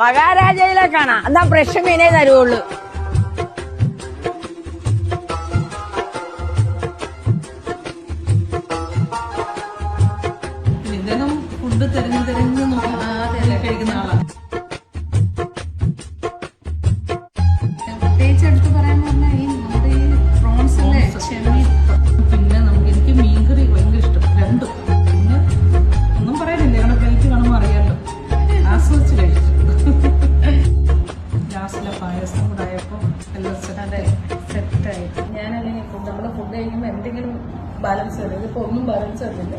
മഹാരാജയിലേക്കാണ്. എന്നാ ഫ്രഷ് മീനേ തരുവുള്ളൂ. ഇതിനും ഫുഡ് തിരഞ്ഞു കഴിക്കുന്ന ആളാണ്. പ്രത്യേകിച്ച് എടുത്ത് പറയാൻ പറഞ്ഞാൽ ഈ നമ്മുടെ ഈ പ്രോൺസ് അല്ലേ, ചെമ്മീൻ, പിന്നെ എനിക്ക് മീൻകറി ഭയങ്കര ഇഷ്ടം. രണ്ടും പിന്നെ ഒന്നും പറയാനില്ല, ഞങ്ങളുടെ പ്ലേറ്റ് കാണുമ്പോൾ അറിയാമല്ലോ, ആസ്വദിച്ച് കഴിച്ചു. ലാസ്റ്റിലെ പായസം കൂടെ ആയപ്പോൾ എല്ലാം സെറ്റായി. ഞാനല്ലെങ്കിൽ നമ്മള് ഫുഡ് കഴിക്കുമ്പോൾ എന്തെങ്കിലും ബാലൻസ് വരും. ഇതിപ്പോ ഒന്നും ബാലൻസ് വരുന്നില്ല.